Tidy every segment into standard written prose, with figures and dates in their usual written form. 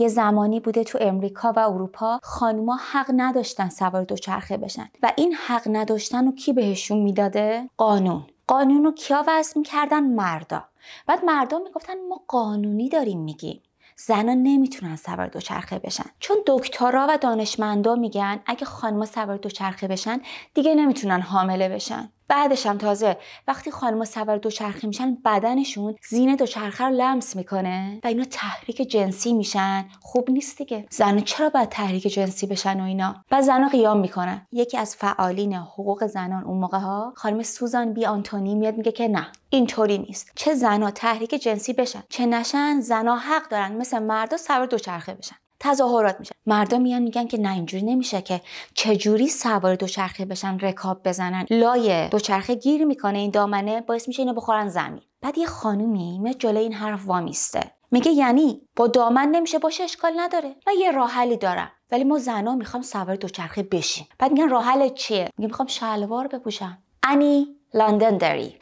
یه زمانی بوده تو امریکا و اروپا خانوما حق نداشتن سوار دوچرخه بشن و این حق نداشتن رو کی بهشون میداده؟ قانون رو کیا وضع میکردن؟ مردا. بعد مردا میگفتن ما قانونی داریم میگیم زنا نمیتونن سوار دوچرخه بشن، چون دکترا و دانشمندا میگن اگه خانم‌ها سوار دوچرخه بشن دیگه نمیتونن حامله بشن. بعدش هم تازه وقتی خانم‌ها سوار دوچرخه میشن بدنشون زین دوچرخه رو لمس میکنه و اینا تحریک جنسی میشن. خوب نیست دیگه. زنا چرا باید تحریک جنسی بشن و اینا؟ بعد زنا قیام میکنن. یکی از فعالین حقوق زنان اون موقع‌ها خانم سوزان بی آنتونی میاد میگه که نه، اینطوری نیست. چه زنا تحریک جنسی بشن چه نشن، زنا حق دارن مثل مردا سوار دوچرخه بشن. تظاهرات میشه. مردا میان میگن که نه اینجوری نمیشه، که چجوری سوار دوچرخه بشن رکاب بزنن، لای دوچرخه گیر میکنه این دامنه، باعث میشه اینو بخورن زمین. بعد یه خانومی میاد جلوی این حرف وامیسته میگه یعنی با دامن نمیشه باشه؟ اشکال نداره، من یه راه حلی دارم، ولی ما زنا میخوام سوار دوچرخه بشیم. بعد میگن راه حل چیه؟ میگه میخوام شلوار بپوشم. انی لندندری.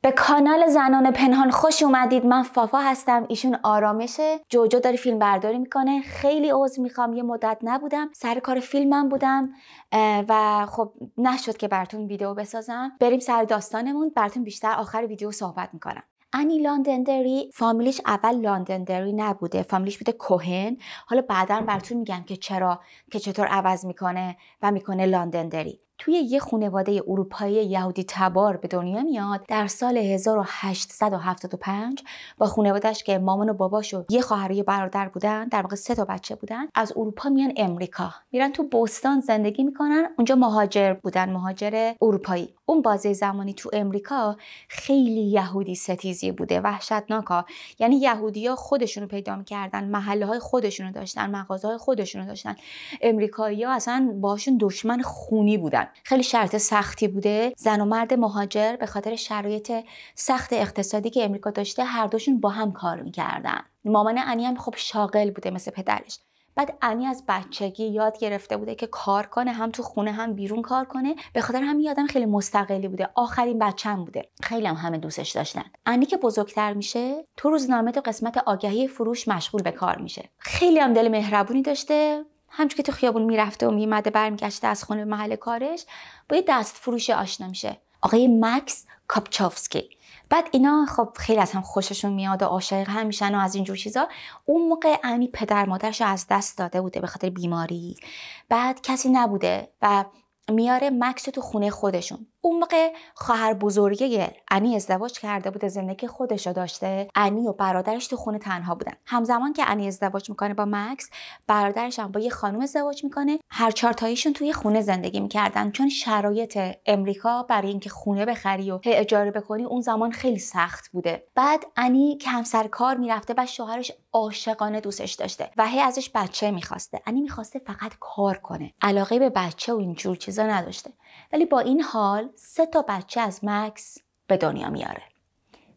به کانال زنان پنهان خوش اومدید. من فافا هستم، ایشون آرامشه. جوجو داره فیلم برداری میکنه. خیلی عذر میخوام یه مدت نبودم، سر کار فیلمم بودم و خب نشد که براتون ویدیو بسازم. بریم سر داستانمون، براتون بیشتر آخر ویدیو صحبت میکنم. انی لندندری فامیلیش اول لندندری نبوده، فامیلیش بوده کوهن. حالا بعدا براتون میگم که چرا، که چطور عوض میکنه و میکنه لندندری. توی یه خانواده اروپایی یهودی تبار به دنیا میاد در سال 1875 با خانواده‌اش که مامان و باباش و یه خواهر و یه برادر بودن، در واقع 3 تا بچه بودن. از اروپا میان امریکا، میرن تو بوستون زندگی میکنن. اونجا مهاجر بودن، مهاجر اروپایی. اون بازه زمانی تو امریکا خیلی یهودی ستیزی بوده، وحشتناکا. یعنی یهودی‌ها خودشونو پیدا می‌کردن، محله‌های خودشونو داشتن، مغازه‌های خودشونو داشتن. امریکایی‌ها اصلا باشون دشمن خونی بودن. خیلی شرط سختی بوده. زن و مرد مهاجر به خاطر شرایط سخت اقتصادی که امریکا داشته هر دوشون با هم کار می‌کردن. مامان انی هم خب شاغل بوده مثل پدرش. بعد انی از بچگی یاد گرفته بوده که کار کنه، هم تو خونه هم بیرون کار کنه. به خاطر همین آدم خیلی مستقلی بوده. آخرین بچه‌م بوده. خیلی هم همه دوستش داشتن. انی که بزرگتر میشه تو روزنامه تو قسمت آگهی فروش مشغول به کار میشه. خیلی هم دل مهربونی داشته. همچون که تو خیابون میرفته و میومده برمیگشته از خونه به محل کارش، با یه دست فروش آشنا میشه، آقای مکس کاپچوفسکی. بعد اینا خب خیلی از هم خوششون میاد و عاشق هم میشن و از اینجور چیزا. اون موقع انی پدر مادرش از دست داده بوده به خاطر بیماری. بعد کسی نبوده و میاره مکس تو خونه خودشون. اون موقع خواهر بزرگه انی ازدواج کرده بوده، زندگی خودشو داشته. انی و برادرش تو خونه تنها بودن. همزمان که انی ازدواج میکنه با مکس، برادرش هم با یه خانم ازدواج میکنه. هر 4 تایشون توی خونه زندگی میکردن، چون شرایط امریکا برای اینکه خونه بخری و اجاره بکنی اون زمان خیلی سخت بوده. بعد انی که همسر کار میرفته، بعد شوهرش عاشقانه دوستش داشته و هی ازش بچه میخواسته. انی میخواسته فقط کار کنه، علاقه به بچه و اینجور چیزا نداشته. ولی با این حال 3 تا بچه از مکس به دنیا میاره،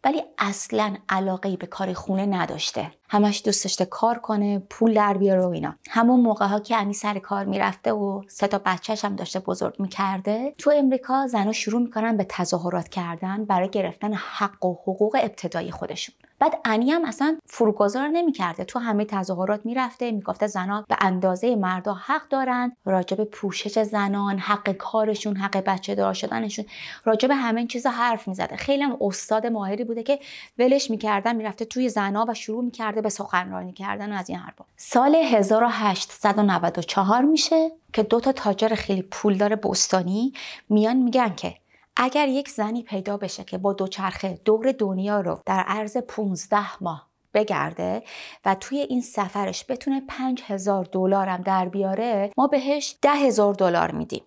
ولی اصلا علاقه‌ای به کار خونه نداشته. همش دوست داشته کار کنه، پول در بیاره و اینا. همون موقع‌ها که انی سر کار میرفته و 3 تا بچه‌ش هم داشته بزرگ میکرده، تو امریکا زن‌ها شروع میکنن به تظاهرات کردن برای گرفتن حق و حقوق ابتدایی خودشون. بعد انی هم اصلا فروگذار نمی‌کرده، تو همه تظاهرات میرفته، میگفته زن‌ها به اندازه مردا حق دارن، راجع به پوشش زنان، حق کارشون، حق بچه دار شدنشون، راجع به همه این چیزا حرف میزده. خیلی هم استاد ماهری بوده که ولش می‌کردن، میرفته توی زن‌ها و شروع می‌کرده به سخنرانی کردن و از این حرفا. سال 1894 میشه که 2 تا تاجر خیلی پولدار بوستونی میان میگن که اگر یک زنی پیدا بشه که با دوچرخه دور دنیا رو در عرض 15 ماه بگرده و توی این سفرش بتونه $5000 هم در بیاره، ما بهش $10,000 میدیم.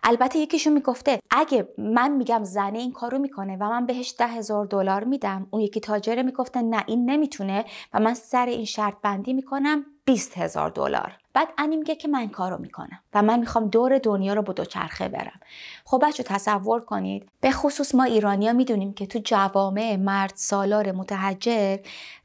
البته یکیشون میگفته اگه من میگم زنه این کارو میکنه و من بهش $10,000 میدم، اون یکی تاجره میگفته نه این نمیتونه و من سر این شرط بندی میکنم $20,000. بعد انی میگه که من کارو میکنم و من میخوام دور دنیا رو با دوچرخه برم. خب بچه تصور کنید، به خصوص ما ایرانیا میدونیم که تو جوامع مرد سالار متحجر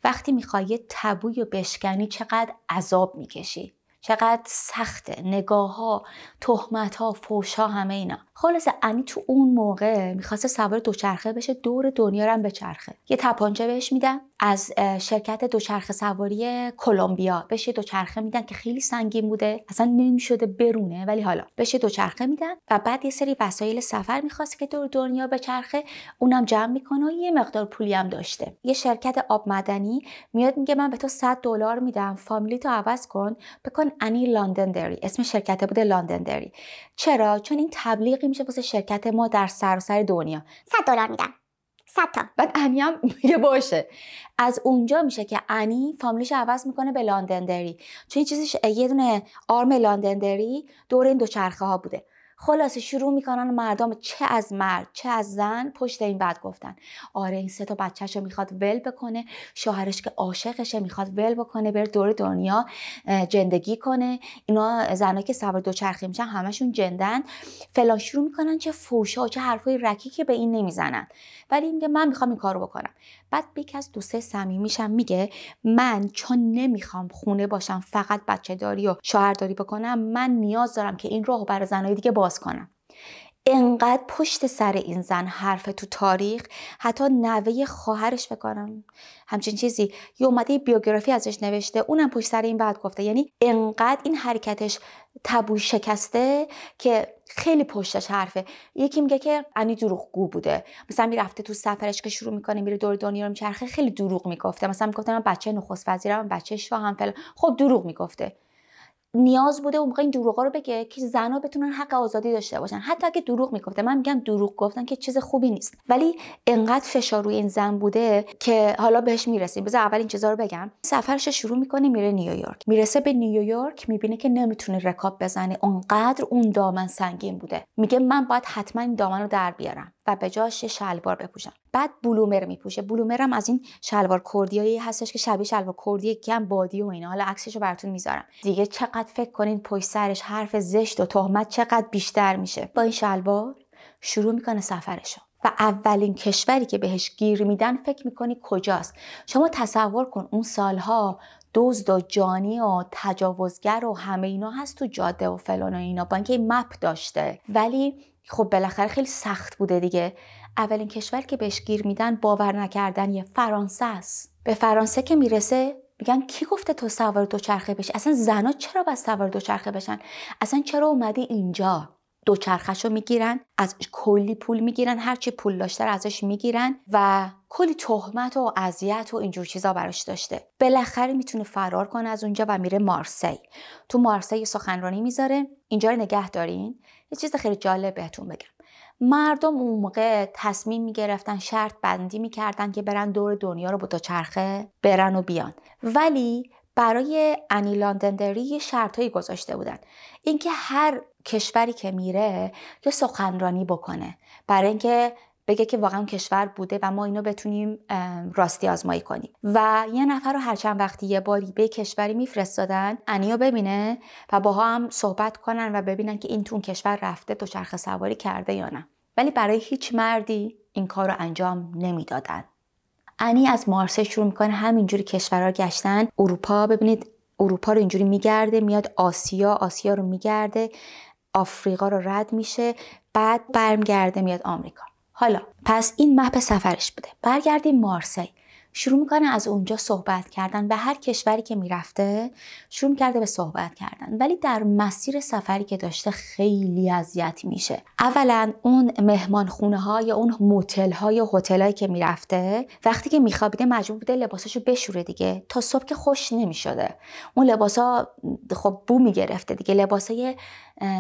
وقتی میخوای یه تابوی و بشکنی چقدر عذاب میکشی، چقدر سخته، نگاه ها، تهمت ها، فحش ها، همه اینا. خلاصه انی تو اون موقع میخواسته سوار دوچرخه بشه، دور دنیا رو هم بچرخه. یه تپانچه بهش میدن از شرکت دوچرخه سواری کلمبیا، بهش دوچرخه میدن که خیلی سنگین بوده، اصلا نمیشده برونه، ولی حالا بهش دوچرخه میدن و بعد یه سری وسایل سفر میخواست که دور دنیا بچرخه، اونم جمع میکنه و یه مقدار پولی هم داشته. یه شرکت آب معدنی میاد میگه من به تو $100 میدم، فامیلی تو عوض کن، بکن انی لندندری. اسم شرکت بوده لندندری. چرا؟ چون این تبلیغی میشه واسه شرکت ما در سراسر دنیا. $100 میدم، 100 تا. بعد انی هم میگه باشه. از اونجا میشه که انی فامیلیش عوض میکنه به لندندری، چون این چیزش یه دونه آرم لندندری دور این دوچرخه ها بوده. خلاصه شروع میکنن مردم، چه از مرد چه از زن، پشت این بعد گفتن آره این 3 تا بچه‌شو میخواد ول بکنه، شوهرش که عاشقشه میخواد ول بکنه بره دور دنیا زندگی کنه، اینا زنا که سوار دوچرخه میشن همشون جندن فلان. شروع میکنن چه فوشا چه حرفای رکی به این نمیزنن، ولی میگه من میخوام این کارو بکنم. بعد یکی از دوستای صمیمیشم میگه من چون نمیخوام خونه باشم فقط بچه داری و شوهرداری بکنم، من نیاز دارم که این راهو برای زنای دیگه باز کنم. انقدر پشت سر این زن حرف تو تاریخ، حتی نوه خواهرش بکنم همچین چیزی یه اومده بیوگرافی ازش نوشته، اونم پشت سر این بعد گفته. یعنی انقدر این حرکتش تابو شکسته که خیلی پشتش حرفه. یکی میگه که انی دروغگو بوده، مثلا میرفته تو سفرش که شروع میکنه میره دور دنیا رو میچرخه، خیلی دروغ میگفته، مثلا میگفته من بچه نخست وزیرم، بچه شاهم فلان. خب دروغ میگفته. نیاز بوده اون موقع این دروغا رو بگه که زنا بتونن حق آزادی داشته باشن. حتی اگه دروغ میگفته، من میگم دروغ گفتن که چیز خوبی نیست، ولی انقدر فشار روی این زن بوده که حالا بهش میرسیم. بذار اول این چیزا رو بگم. سفرش شروع میکنه میره نیویورک، میرسه به نیویورک میبینه که نمیتونه رکاب بزنه، اونقدر اون دامن سنگین بوده. میگه من باید حتما این دامن رو در بیارم و به جاش شلوار بپوشم. بعد بلومر میپوشه. بلومر هم از این شلوار کردیایی هستش که شبیه شلوار کردی کم بادی و اینا. حالا عکسشو براتون میذارم دیگه. چقدر فکر کنین پشت سرش حرف زشت و تهمت چقدر بیشتر میشه. با این شلوار شروع میکنه سفرشو و اولین کشوری که بهش گیر میدن فکر میکنی کجاست؟ شما تصور کن اون سالها دزد و جانی و تجاوزگر و همه اینا هست تو جاده و فلان و اینا، با اینکه مپ داشته، ولی خب بالاخره خیلی سخت بوده دیگه. اولین کشور که بهش گیر میدن باور نکردنیه، فرانسه است. به فرانسه که میرسه میگن کی گفته تو سوار دوچرخه بشی؟ اصلا زنا چرا باید سوار دوچرخه بشن؟ اصلا چرا اومدی اینجا؟ دوچرخه‌شو میگیرن، از کلی پول میگیرن، هرچی پول داشته رو ازش میگیرن و کلی تهمت و اذیت و اینجور چیزا براش داشته. بالاخره میتونه فرار کنه از اونجا و میره مارسی. تو مارسی سخنرانی میذاره. اینجا رو نگه دارین. یه چیز خیلی جالب بهتون بگم. مردم اون موقع تصمیم میگرفتن، شرط بندی میکردن که برن دور دنیا رو با دوچرخه برن و بیان، ولی برای انی لندندری یه شرطایی گذاشته بودن. اینکه هر کشوری که میره یه سخنرانی بکنه برای اینکه بگه که واقعا کشور بوده و ما اینو بتونیم راستی آزمایی کنیم. و یه نفر رو هر چند وقتی یه باری به کشوری میفرستادن انیو ببینه و باها هم صحبت کنن و ببینن که این تو اون کشور رفته دوچرخه سواری کرده یا نه. ولی برای هیچ مردی این کار رو انجام نمیدادن. انی از مارسی شروع میکنه همینجوری کشورها گشتن. اروپا، ببینید اروپا رو اینجوری میگرده، میاد آسیا رو میگرده، آفریقا رو رد میشه، بعد برمیگرده میاد آمریکا. حالا پس این مپ سفرش بوده. برگردیم مارسی. شروع میکنه از اونجا صحبت کردن. به هر کشوری که میرفته شروع میکرده به صحبت کردن، ولی در مسیر سفری که داشته خیلی اذیت میشه. اولا اون مهمان خونه ها یا اون موتل ها یا هتل هایی که میرفته، وقتی که میخوابیده مجبور بوده لباساشو بشوره دیگه، تا صبح که خوش نمیشده. اون لباسا خب بو میگرفته دیگه، لباسای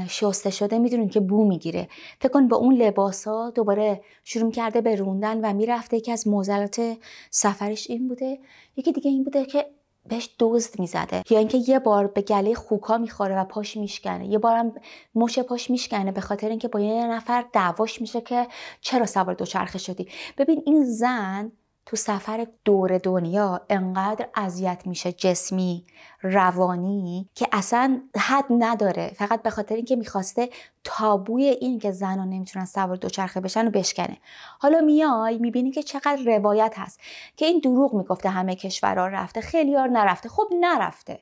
شسته شده میدونین که بو میگیره. فکر کن با اون لباسا دوباره شروع کرده به روندن و میرفته. یکی از معضلات سفرش این بوده. یکی دیگه این بوده که بهش دزد میزده، یا اینکه یه بار به گله خوکا میخوره و پاش میشکنه، یه بارم مش پاش میشکنه به خاطر اینکه با یه نفر دعواش میشه که چرا سوار دوچرخه شدی. ببین این زن تو سفر دور دنیا انقدر اذیت میشه، جسمی، روانی، که اصلا حد نداره، فقط به خاطر اینکه میخواسته تابوی این که زنان نمیتونن سوار دوچرخه بشن رو بشکنه. حالا میای میبینی که چقدر روایت هست که این دروغ میگفته همه کشورها رفته، خیلی‌ها نرفته. خب نرفته،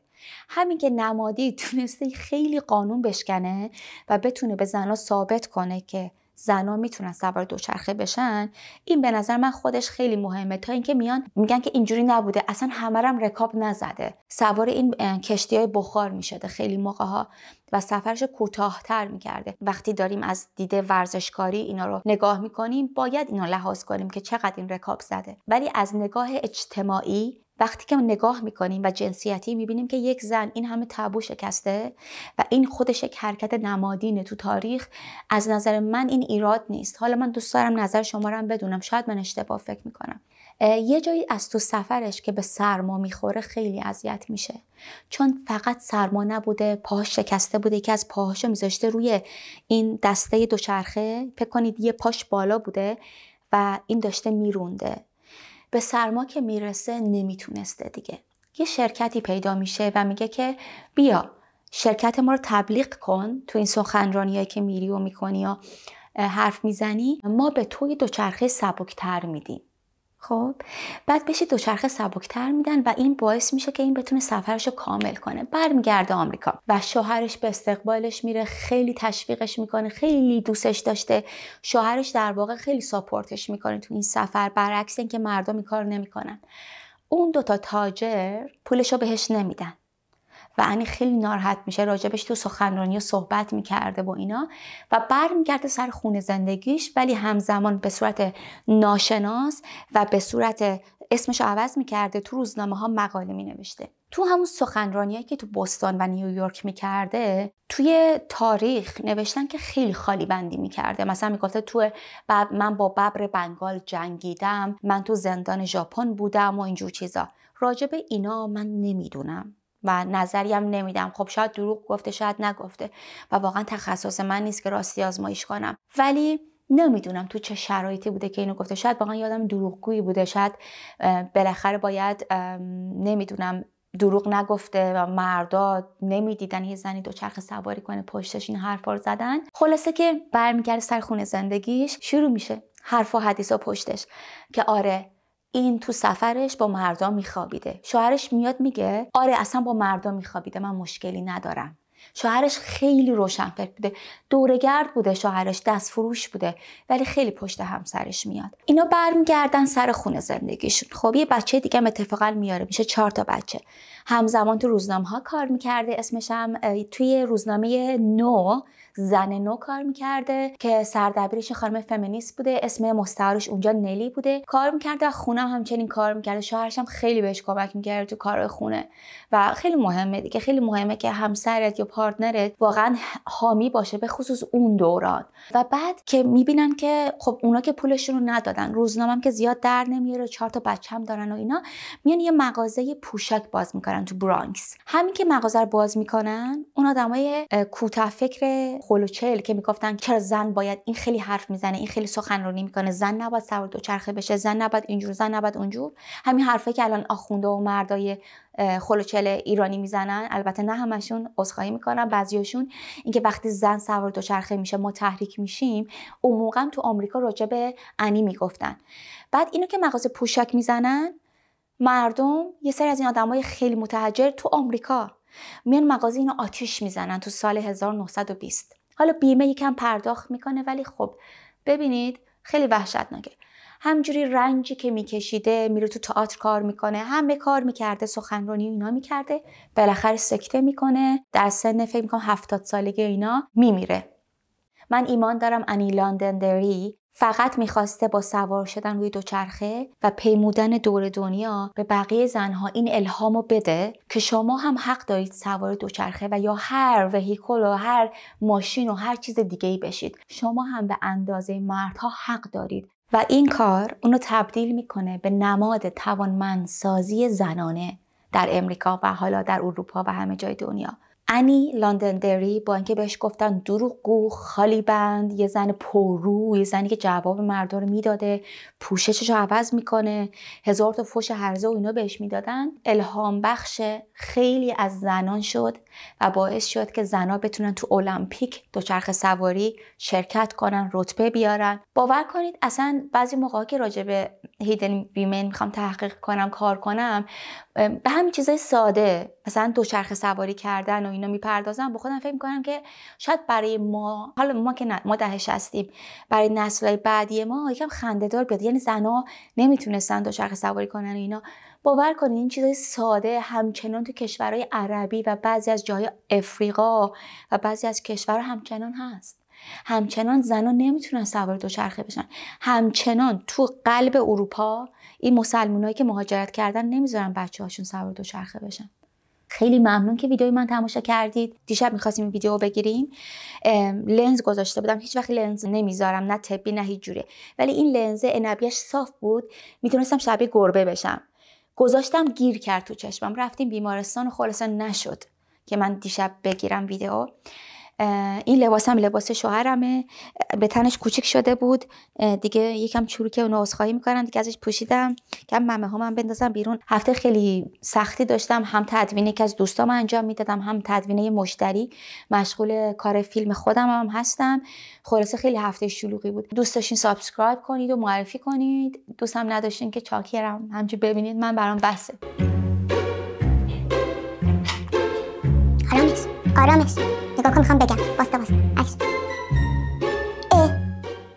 همین که نمادی تونسته خیلی قانون بشکنه و بتونه به زنها ثابت کنه که زنها میتونن سوار دوچرخه بشن، این به نظر من خودش خیلی مهمه. تا اینکه میان میگن که اینجوری نبوده، اصلا همه هم رکاب نزده، سوار این کشتی‌های بخار میشده خیلی موقع‌ها و سفرش کوتاه‌تر میکرده. وقتی داریم از دید ورزشکاری اینا رو نگاه میکنیم باید اینا لحاظ کنیم که چقدر این رکاب زده، ولی از نگاه اجتماعی وقتی که نگاه میکنیم و جنسیتی میبینیم که یک زن این همه تابو شکسته و این خودش یک حرکت نمادینه تو تاریخ. از نظر من این ایراد نیست. حالا من دوست دارم نظر شما رو هم بدونم، شاید من اشتباه فکر میکنم. یه جایی از تو سفرش که به سرما میخوره خیلی اذیت میشه، چون فقط سرما نبوده، پاهاش شکسته بوده، یکی از پاهاشو میذاشته روی این دسته دوچرخه، فکر کنید یه پاش بالا بوده و این داشته میرونده. به سرما که میرسه نمیتونسته دیگه. یه شرکتی پیدا میشه و میگه که بیا شرکت ما رو تبلیغ کن تو این سخنرانیایی که میری و میکنی یا حرف میزنی، ما به توی دوچرخه سبکتر میدیم. خب بعد بشه دوچرخه سبکتر میدن و این باعث میشه که این بتونه سفرشو کامل کنه. برمیگرده آمریکا و شوهرش به استقبالش میره، خیلی تشویقش میکنه، خیلی دوستش داشته. شوهرش در واقع خیلی ساپورتش میکنه تو این سفر، برعکس اینکه مردم این کار نمیکنن. اون دوتا تاجر پولشو بهش نمیدن و انی خیلی ناراحت میشه، راجبش تو سخنرانی صحبت میکرده و اینا و برمیگرده سر خونه زندگیش، ولی همزمان به صورت ناشناس و به صورت اسمشو عوض میکرده، تو روزنامه ها مقاله مینوشته. تو همون سخنرانیایی که تو بوستون و نیویورک میکرده توی تاریخ نوشتن که خیلی خالی بندی میکرده. مثلا میگفته من با ببر بنگال جنگیدم، من تو زندان ژاپن بودم و اینجور چیزا. راجب اینا من نمیدونم و نظریم نمیدم. خب شاید دروغ گفته، شاید نگفته و واقعا تخصص من نیست که راستی آزمایش کنم، ولی نمیدونم تو چه شرایطی بوده که اینو گفته. شاید واقعا یادم دروغگویی بوده، شاید بالاخره باید نمیدونم دروغ نگفته و مردا نمیدیدن یه زنی دوچرخه سواری کنه پشتش این حرفا رو زدن. خلاصه که برمیگرده سر خونه زندگیش، شروع میشه حرف و حدیثا پشتش که آره این تو سفرش با مردا میخوابیده. شوهرش میاد میگه آره اصلا با مردا میخوابیده، من مشکلی ندارم. شوهرش خیلی روشنفکر بوده، دوره‌گرد بوده، شوهرش دست فروش بوده، ولی خیلی پشت همسرش میاد. اینا برمیگردن سر خونه زندگیشون. خب یه بچه دیگه هم اتفاقا میاره، میشه 4 تا بچه. همزمان تو روزنامه‌ها کار میکرده، اسمش هم توی روزنامه نو، زن نو کار میکرده که سردبیرش خانم فمینیست بوده، اسم مستعارش اونجا نلی بوده. کار میکرده، خونه همچنین کار میکرده. شوهرش هم خیلی بهش کمک میکرده تو کار خونه و خیلی مهمه دیگه، خیلی مهمه که همسرت یا پارتنرت واقعا حامی باشه، به خصوص اون دوران. و بعد که میبینن که خب اونا که پولشون رو ندادن، روزنامه هم که زیاد در نمیاره، 4 تا بچه هم دارن و اینا، میان یه مغازه پوشک باز میکنن تو برانکس. همین که مغازه رو باز میکنن، اون آدمای کوتاه فکر خلوچل که میگفتن چرا زن باید، این خیلی حرف میزنه، این خیلی سخنرانی میکنه، زن نباید سوار دوچرخه بشه، زن نباید اینجور، زن نباید اونجور، همین حرفه که الان آخونده و مردای خلوچل ایرانی میزنن. البته نه همشون، عذرخواهی میکنم، بعضیاشون. اینکه وقتی زن سوار دوچرخه میشه ما تحریک میشیم، اون موقع تو آمریکا راجع به انی میگفتن. بعد اینو که مغازه پوشک میزنن، مردم، یه سری از این آدمای خیلی متحجر تو آمریکا میان مغازه اینو آتیش میزنن تو سال 1920. حالا بیمه یکم پرداخت میکنه، ولی خب ببینید خیلی وحشتناکه. همجوری رنجی که میکشیده، میره تو تئاتر کار میکنه، همه کار میکرده، سخنرانی اینا میکرده، بالاخره سکته میکنه، در سن فکر میکنم 70 سالگی اینا میمیره. من ایمان دارم انی لاندندری فقط میخواسته با سوار شدن روی دوچرخه و پیمودن دور دنیا به بقیه زنها این الهامو بده که شما هم حق دارید سوار دوچرخه و یا هر وهیکل و هر ماشین و هر چیز دیگه‌ای بشید. شما هم به اندازه مردها حق دارید. و این کار اونو تبدیل میکنه به نماد توانمندسازی زنانه در امریکا و حالا در اروپا و همه جای دنیا. انی لاندندری با اینکه بهش گفتن دروغگو، خالی بند، یه زن پررو، یه زنی که جواب مردا رو میداده، پوششش رو عوض میکنه، 1000 تا فحش هرزه و اینا بهش میدادن، الهام بخش خیلی از زنان شد و باعث شد که زنها بتونن تو المپیک دوچرخه سواری شرکت کنن، رتبه بیارن. باور کنید اصلا بعضی موقعا که راجع به هیدن ویمن میخوام تحقیق کنم، کار کنم، به همین چیزای ساده مثلا دوچرخه سواری کردن و اینا میپردازم، با خودم فکر میکنم که شاید برای ما، حالا ما که ما دهه 60، برای نسل‌های بعدی ما یکم خنده‌دار بیاد. یعنی زنا نمیتونستن دوچرخه سواری کنن و اینا. باور کنید این چیزای ساده همچنان تو کشورهای عربی و بعضی از جاهای افریقا و بعضی از کشورها همچنان هست. همچنان زنان نمیتونن سوار دوچرخه بشن. همچنان تو قلب اروپا این مسلمانایی که مهاجرت کردن نمیذارن بچه‌هاشون سوار دوچرخه بشن. خیلی ممنون که ویدیوی من تماشا کردید. دیشب می‌خواستیم این ویدیو بگیریم، لنز گذاشته بودم. هیچ وقت لنز نمیذارم، نه طبی نه هیچ جوره، ولی این لنز عنبیش صاف بود، میتونستم شبیه گربه بشم. گذاشتم گیر کرد تو چشمم، رفتیم بیمارستان و خلاصا نشد که من دیشب بگیرم ویدیو. این لباسم لباس شوهرمه، به تنش کوچیک شده بود دیگه، یکم چروکه و عذرخواهی میکنم دیگه ازش پوشیدم که ممه ها من بندازم بیرون. هفته خیلی سختی داشتم، هم تدوینه که از دوستام انجام میدادم، هم تدوینه مشتری، مشغول کار فیلم خودم هم هستم. خلاصه خیلی هفته شلوغی بود. دوست داشتین سابسکرایب کنید و معرفی کنید، دوست هم نداشتین که چاکرم، همچی ببینید من برام بسه. آرامش نگاه کن، میخوام بگم. واسه اکشن.